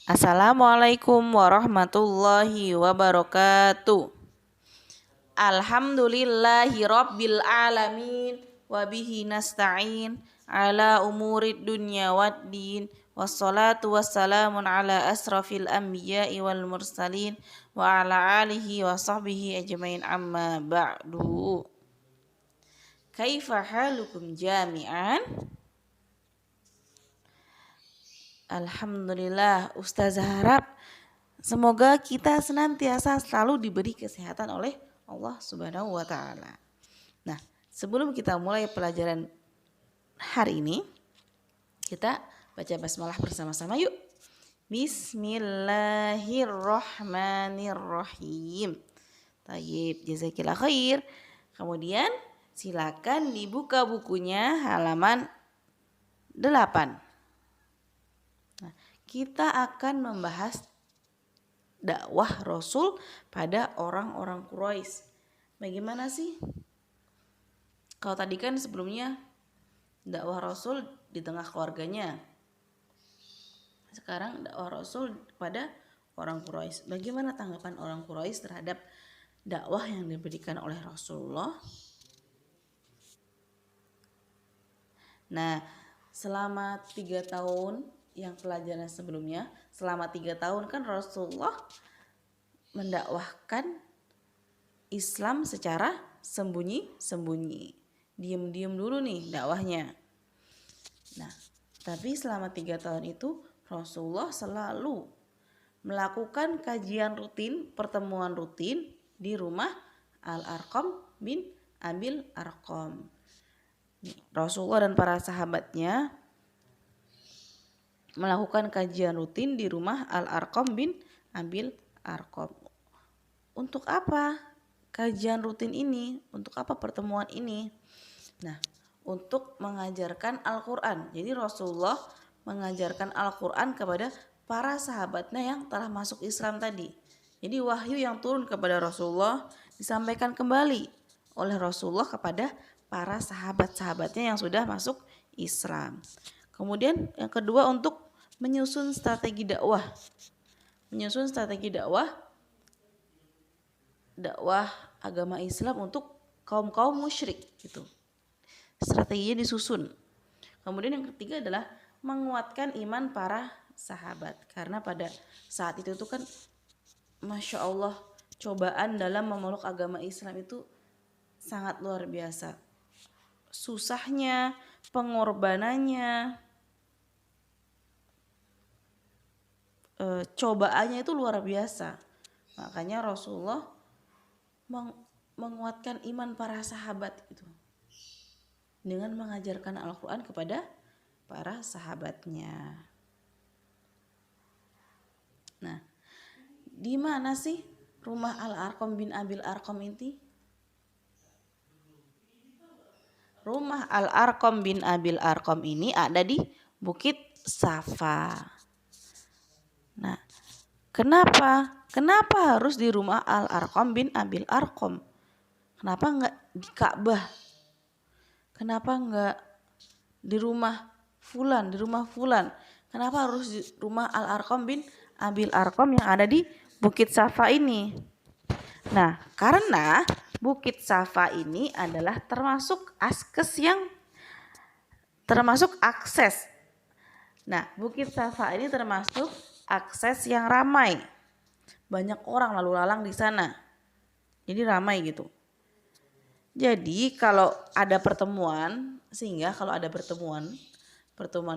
Assalamualaikum warahmatullahi wabarakatuh. Alhamdulillahi rabbil alamin wa bihi nasta'in ala umurid dunya waddin wassalatu wassalamun ala asrafil anbiya'i wal mursalin wa ala alihi wa sahbihi ajmain amma ba'du. Kaifa halukum jami'an? Alhamdulillah, Ustazah harap semoga kita senantiasa selalu diberi kesehatan oleh Allah Subhanahu wa taala. Nah, sebelum kita mulai pelajaran hari ini, kita baca basmalah bersama-sama yuk. Bismillahirrahmanirrahim. Tayyib, jazakillah khair. Kemudian silakan dibuka bukunya halaman 8. Nah, kita akan membahas dakwah Rasul pada orang-orang Quraisy. Bagaimana sih? Kalau tadi kan sebelumnya dakwah Rasul di tengah keluarganya. Sekarang dakwah Rasul pada orang Quraisy. Bagaimana tanggapan orang Quraisy terhadap dakwah yang diberikan oleh Rasulullah? Nah, selama 3 tahun yang pelajaran sebelumnya, selama 3 tahun kan Rasulullah mendakwahkan Islam secara sembunyi-sembunyi. Diam-diam dulu nih dakwahnya. Nah, tapi selama 3 tahun itu Rasulullah selalu melakukan kajian rutin, pertemuan rutin di rumah Al-Arqam bin Abil Arqam. Rasulullah dan para sahabatnya melakukan kajian rutin di rumah Al-Arqam bin Abil Arqam. Untuk apa kajian rutin ini? Untuk apa pertemuan ini? Nah, untuk mengajarkan Al-Quran. Jadi Rasulullah mengajarkan Al-Quran kepada para sahabatnya yang telah masuk Islam tadi. Jadi wahyu yang turun kepada Rasulullah disampaikan kembali oleh Rasulullah kepada para sahabat-sahabatnya yang sudah masuk Islam. Kemudian yang kedua untuk menyusun strategi dakwah. Menyusun strategi dakwah agama Islam untuk kaum-kaum musyrik gitu. Strateginya disusun. Kemudian yang ketiga adalah menguatkan iman para sahabat. Karena pada saat itu tuh kan Masya Allah cobaan dalam memeluk agama Islam itu sangat luar biasa. Susahnya, pengorbanannya, cobaannya itu luar biasa. Makanya Rasulullah menguatkan iman para sahabat itu dengan mengajarkan Al-Quran kepada para sahabatnya. Nah, di mana sih rumah Al-Arqam bin Abil Arqam ini? Rumah Al-Arqam bin Abil Arqam ini ada di Bukit Safa. Nah, kenapa harus di rumah Al-Arqam bin Abil Arqam? Kenapa enggak di Ka'bah? Kenapa enggak di rumah fulan, Kenapa harus di rumah Al-Arqam bin Abil Arqam yang ada di Bukit Safa ini? Nah, karena Bukit Safa ini adalah termasuk akses. Nah, Bukit Safa ini termasuk akses yang ramai. Banyak orang lalu lalang di sana. Jadi ramai gitu. Jadi kalau ada pertemuan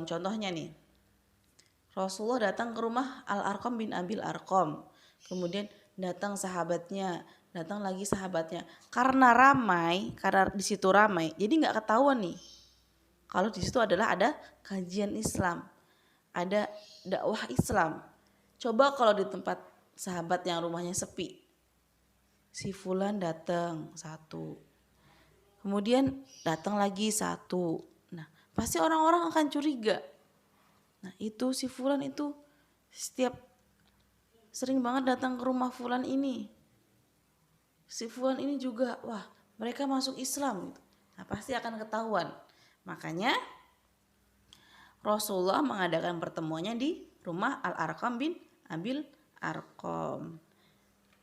contohnya nih. Rasulullah datang ke rumah Al-Arqam bin Abil Arqam. Kemudian datang lagi sahabatnya. Karena di situ ramai, jadi nggak ketahuan nih. Kalau di situ ada kajian Islam, ada dakwah Islam. Coba kalau di tempat sahabat yang rumahnya sepi, si fulan datang satu, kemudian datang lagi satu. Nah, pasti orang-orang akan curiga. Nah, itu si fulan itu sering banget datang ke rumah fulan ini. Si fulan ini juga, wah, mereka masuk Islam gitu. Nah, pasti akan ketahuan. Makanya Rasulullah mengadakan pertemuannya di rumah Al-Arqam bin Abil Arqam.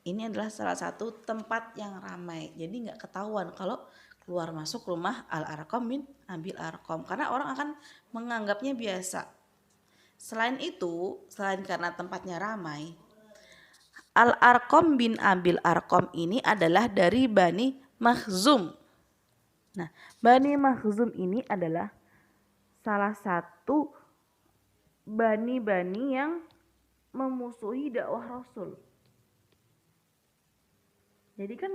Ini adalah salah satu tempat yang ramai. Jadi nggak ketahuan kalau keluar masuk rumah Al-Arqam bin Abil Arqam. Karena orang akan menganggapnya biasa. Selain itu, selain karena tempatnya ramai, Al-Arqam bin Abil Arqam ini adalah dari Bani Makhzum. Nah, Bani Makhzum ini adalah salah satu bani-bani yang memusuhi dakwah Rasul. Jadi kan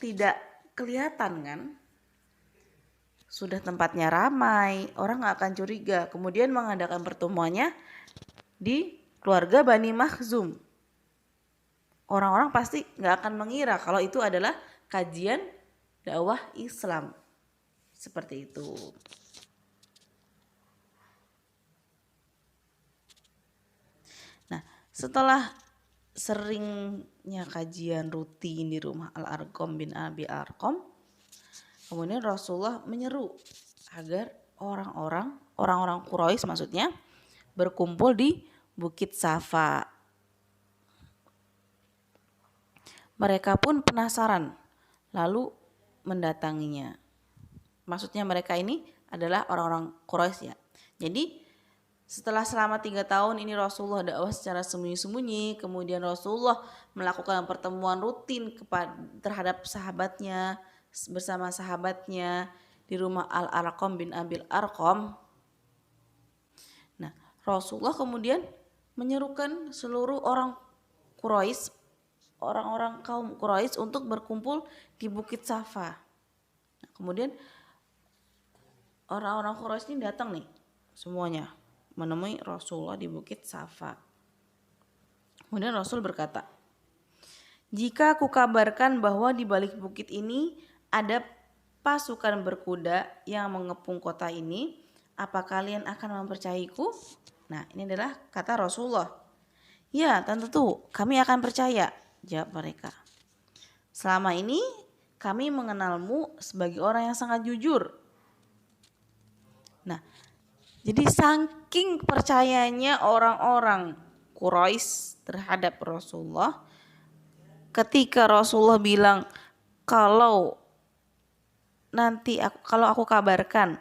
tidak kelihatan kan? Sudah tempatnya ramai, orang nggak akan curiga. Kemudian mengadakan pertemuannya di keluarga Bani Makhzum. Orang-orang pasti nggak akan mengira kalau itu adalah kajian dakwah Islam. Seperti itu. Nah, setelah seringnya kajian rutin di rumah Al-Arqam bin Abi Arqam, kemudian Rasulullah menyeru agar orang-orang Quraisy maksudnya berkumpul di Bukit Safa. Mereka pun penasaran lalu mendatanginya. Maksudnya mereka ini adalah orang-orang Quraisy ya. Jadi setelah selama 3 tahun ini Rasulullah dakwah secara sembunyi-sembunyi, kemudian Rasulullah melakukan pertemuan rutin terhadap sahabatnya, bersama sahabatnya di rumah Al-Arqam bin Abil Arqam. Nah, Rasulullah kemudian menyerukan seluruh orang Quraisy, orang-orang kaum Quraisy untuk berkumpul di Bukit Safa. Nah, kemudian orang-orang Quraisy ini datang nih semuanya menemui Rasulullah di Bukit Safa. Kemudian Rasul berkata, "Jika aku kabarkan bahwa di balik bukit ini ada pasukan berkuda yang mengepung kota ini, apa kalian akan mempercayaiku?" Nah, ini adalah kata Rasulullah. "Ya, tentu kami akan percaya," jawab mereka. "Selama ini kami mengenalmu sebagai orang yang sangat jujur." Nah, jadi saking percayanya orang-orang Quraisy terhadap Rasulullah, ketika Rasulullah bilang kalau aku kabarkan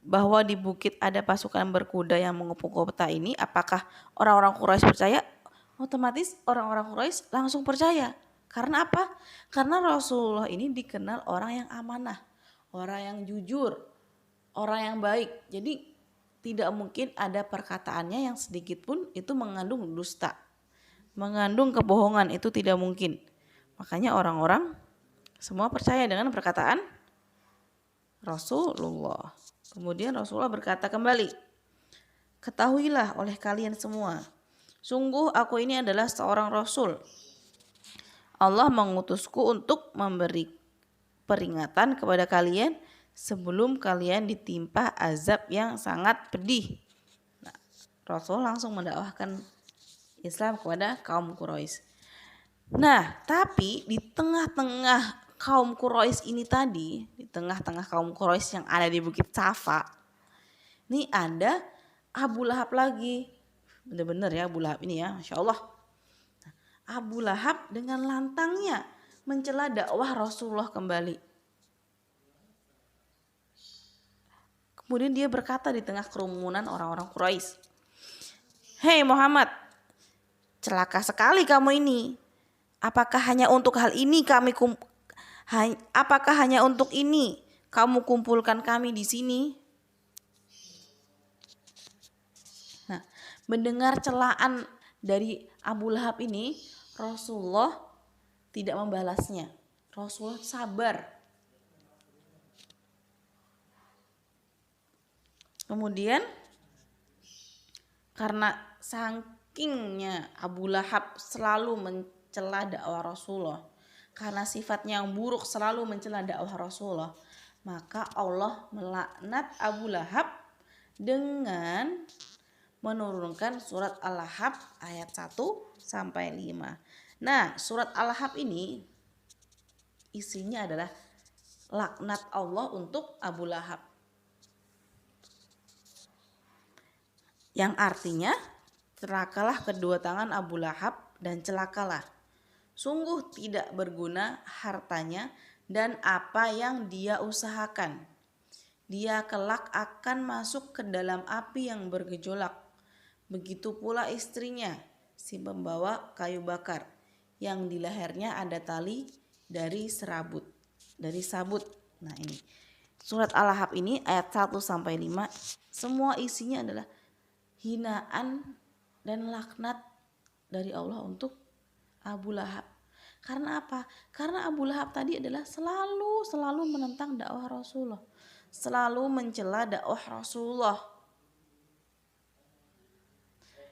bahwa di bukit ada pasukan berkuda yang mengepung kota ini, apakah orang-orang Quraisy percaya? Otomatis orang-orang Quraisy langsung percaya. Karena apa? Karena Rasulullah ini dikenal orang yang amanah, orang yang jujur, orang yang baik. Jadi tidak mungkin ada perkataannya yang sedikit pun itu mengandung dusta, mengandung kebohongan, itu tidak mungkin. Makanya orang-orang semua percaya dengan perkataan Rasulullah. Kemudian Rasulullah berkata kembali, "Ketahuilah oleh kalian semua, sungguh aku ini adalah seorang Rasul. Allah mengutusku untuk memberi peringatan kepada kalian sebelum kalian ditimpa azab yang sangat pedih." Nah, Rasul langsung mendakwahkan Islam kepada kaum Quraisy. Nah, tapi di tengah-tengah kaum Quraisy ini tadi, di tengah-tengah kaum Quraisy yang ada di Bukit Safa, ini ada Abu Lahab lagi. Bener-bener ya Abu Lahab ini ya, Masya Allah. Abu Lahab dengan lantangnya mencela dakwah Rasulullah kembali. Kemudian dia berkata di tengah kerumunan orang-orang Quraisy, "Hei Muhammad, celaka sekali kamu ini. Apakah hanya untuk ini kamu kumpulkan kami di sini?" Nah, mendengar celaan dari Abu Lahab ini, Rasulullah tidak membalasnya. Rasulullah sabar. Kemudian karena sakingnya Abu Lahab selalu mencela dakwah Rasulullah, karena sifatnya yang buruk selalu mencela dakwah Rasulullah, maka Allah melaknat Abu Lahab dengan menurunkan surat Al-Lahab ayat 1 sampai 5. Nah, surat Al-Lahab ini isinya adalah laknat Allah untuk Abu Lahab. Yang artinya, celakalah kedua tangan Abu Lahab dan celakalah. Sungguh tidak berguna hartanya dan apa yang dia usahakan. Dia kelak akan masuk ke dalam api yang bergejolak. Begitu pula istrinya, si pembawa kayu bakar, yang di lehernya ada tali dari sabut. Nah ini, surat Al-Lahab ini ayat 1 sampai 5, semua isinya adalah hinaan dan laknat dari Allah untuk Abu Lahab. Karena apa? Karena Abu Lahab tadi adalah selalu menentang dakwah Rasulullah, selalu mencela dakwah Rasulullah.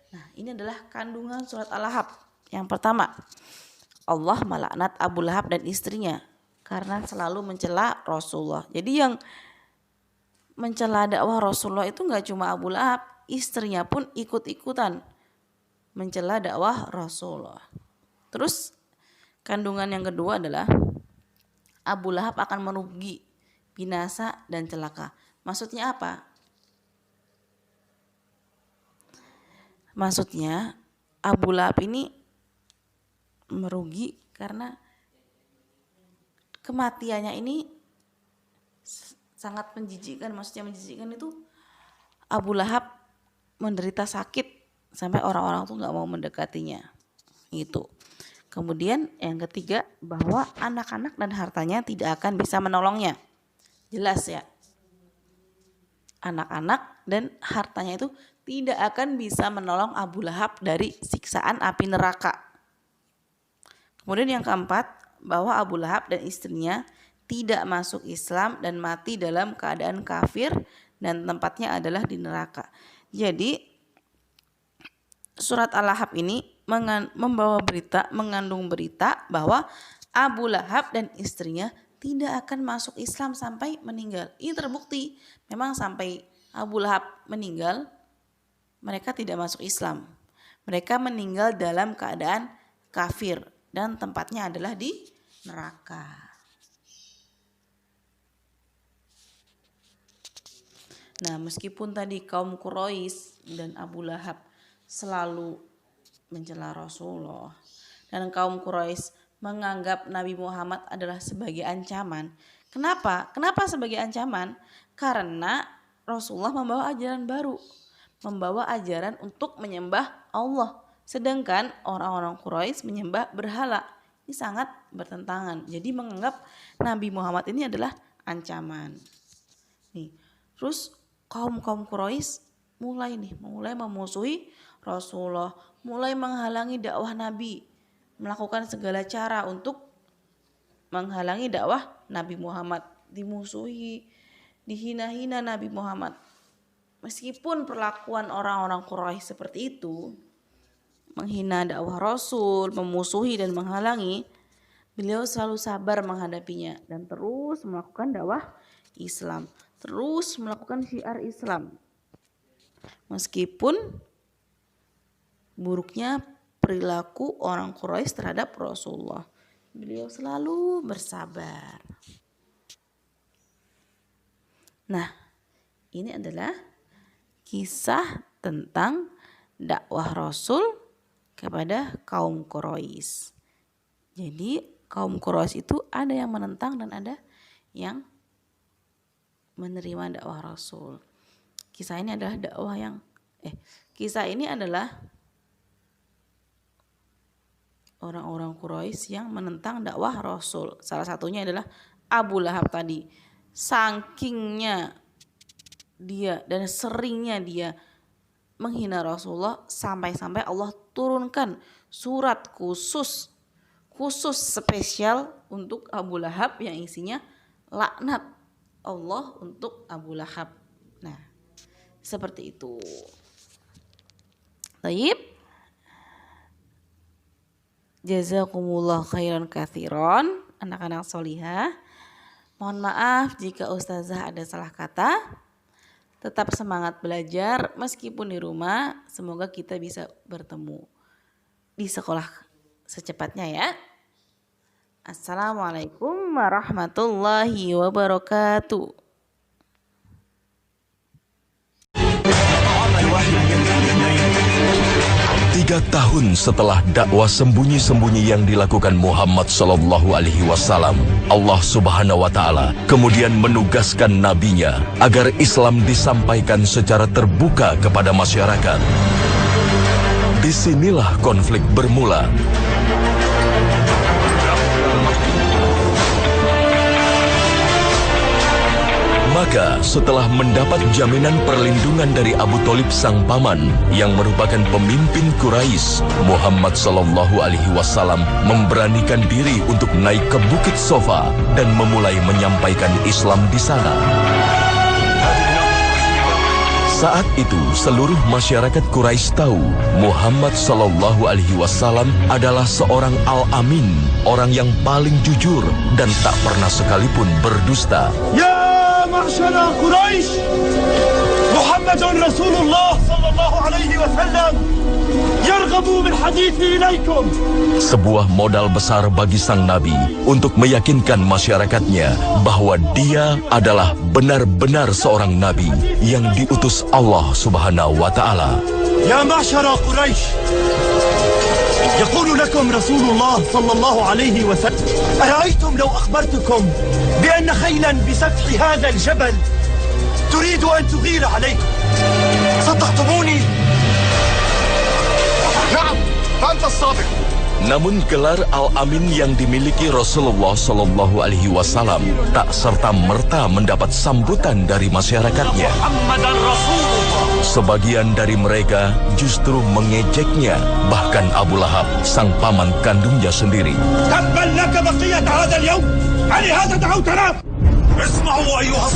Nah, ini adalah kandungan surat Al-Lahab. Yang pertama, Allah melaknat Abu Lahab dan istrinya karena selalu mencela Rasulullah. Jadi yang mencela dakwah Rasulullah itu nggak cuma Abu Lahab, istrinya pun ikut-ikutan mencela dakwah Rasulullah. Terus kandungan yang kedua adalah Abu Lahab akan merugi, binasa dan celaka. Maksudnya apa? Maksudnya Abu Lahab ini merugi karena kematiannya ini sangat menjijikkan. Maksudnya menjijikkan itu Abu Lahab menderita sakit sampai orang-orang tuh nggak mau mendekatinya. Itu. Kemudian yang ketiga, bahwa anak-anak dan hartanya tidak akan bisa menolongnya. Jelas ya. Anak-anak dan hartanya itu tidak akan bisa menolong Abu Lahab dari siksaan api neraka. Kemudian yang keempat, bahwa Abu Lahab dan istrinya tidak masuk Islam dan mati dalam keadaan kafir dan tempatnya adalah di neraka. Jadi surat Al-Lahab ini mengandung berita bahwa Abu Lahab dan istrinya tidak akan masuk Islam sampai meninggal. Ini terbukti, memang sampai Abu Lahab meninggal, mereka tidak masuk Islam. Mereka meninggal dalam keadaan kafir dan tempatnya adalah di neraka. Nah, meskipun tadi kaum Quraisy dan Abu Lahab selalu mencela Rasulullah dan kaum Quraisy menganggap Nabi Muhammad adalah sebagai ancaman. Kenapa? Kenapa sebagai ancaman? Karena Rasulullah membawa ajaran baru, membawa ajaran untuk menyembah Allah, sedangkan orang-orang Quraisy menyembah berhala. Ini sangat bertentangan. Jadi menganggap Nabi Muhammad ini adalah ancaman. Nih, terus kaum Quraisy mulai memusuhi Rasulullah, mulai menghalangi dakwah Nabi, melakukan segala cara untuk menghalangi dakwah Nabi Muhammad, dimusuhi, dihina-hina Nabi Muhammad. Meskipun perlakuan orang-orang Quraisy seperti itu, menghina dakwah Rasul, memusuhi dan menghalangi, beliau selalu sabar menghadapinya dan terus melakukan dakwah Islam, terus melakukan syiar Islam. Meskipun buruknya perilaku orang Quraisy terhadap Rasulullah, beliau selalu bersabar. Nah, ini adalah kisah tentang dakwah Rasul kepada kaum Quraisy. Jadi kaum Quraisy itu ada yang menentang dan ada yang menerima dakwah Rasul. Kisah ini adalah orang-orang Quraisy yang menentang dakwah Rasul. Salah satunya adalah Abu Lahab tadi. Sakingnya dia dan seringnya dia menghina Rasulullah sampai-sampai Allah turunkan surat khusus spesial untuk Abu Lahab yang isinya laknat Allah untuk Abu Lahab. Nah, seperti itu. Baik. Jazakumullah khairan katsiran, anak-anak solihah. Mohon maaf jika ustazah ada salah kata. Tetap semangat belajar meskipun di rumah. Semoga kita bisa bertemu di sekolah secepatnya ya. Assalamualaikum warahmatullahi wabarakatuh. 3 tahun setelah dakwah sembunyi-sembunyi yang dilakukan Muhammad sallallahu alaihi wasallam, Allah Subhanahu wa taala kemudian menugaskan nabinya agar Islam disampaikan secara terbuka kepada masyarakat. Disinilah konflik bermula. Maka setelah mendapat jaminan perlindungan dari Abu Thalib sang paman yang merupakan pemimpin Quraisy, Muhammad sallallahu alaihi wasallam memberanikan diri untuk naik ke Bukit Sofa dan memulai menyampaikan Islam di sana. Saat itu seluruh masyarakat Quraisy tahu Muhammad sallallahu alaihi wasallam adalah seorang al-amin, orang yang paling jujur dan tak pernah sekalipun berdusta. Ya معشر قريش محمد رسول الله صلى الله عليه وسلم يرغب بالحديث إليكم. Sebuah modal besar bagi sang nabi untuk meyakinkan masyarakatnya bahwa dia adalah benar-benar seorang nabi yang diutus Allah Subhanahu wa taala. Ya معشر قريش يقول لكم رسول الله صلى الله عليه وسلم أرأيتم لو أخبرتكم بأن خيلا بسفح هذا الجبل تريد أن تغير عليكم صدقتموني؟ نعم أنت الصادق. Namun gelar Al-Amin yang dimiliki Rasulullah Sallallahu Alaihi Wasallam tak serta-merta mendapat sambutan dari masyarakatnya. Sebagian dari mereka justru mengejeknya, bahkan Abu Lahab, sang paman kandungnya sendiri. تبا لك بقية هذا اليوم على هذا دعوتنا اسمعوا أيها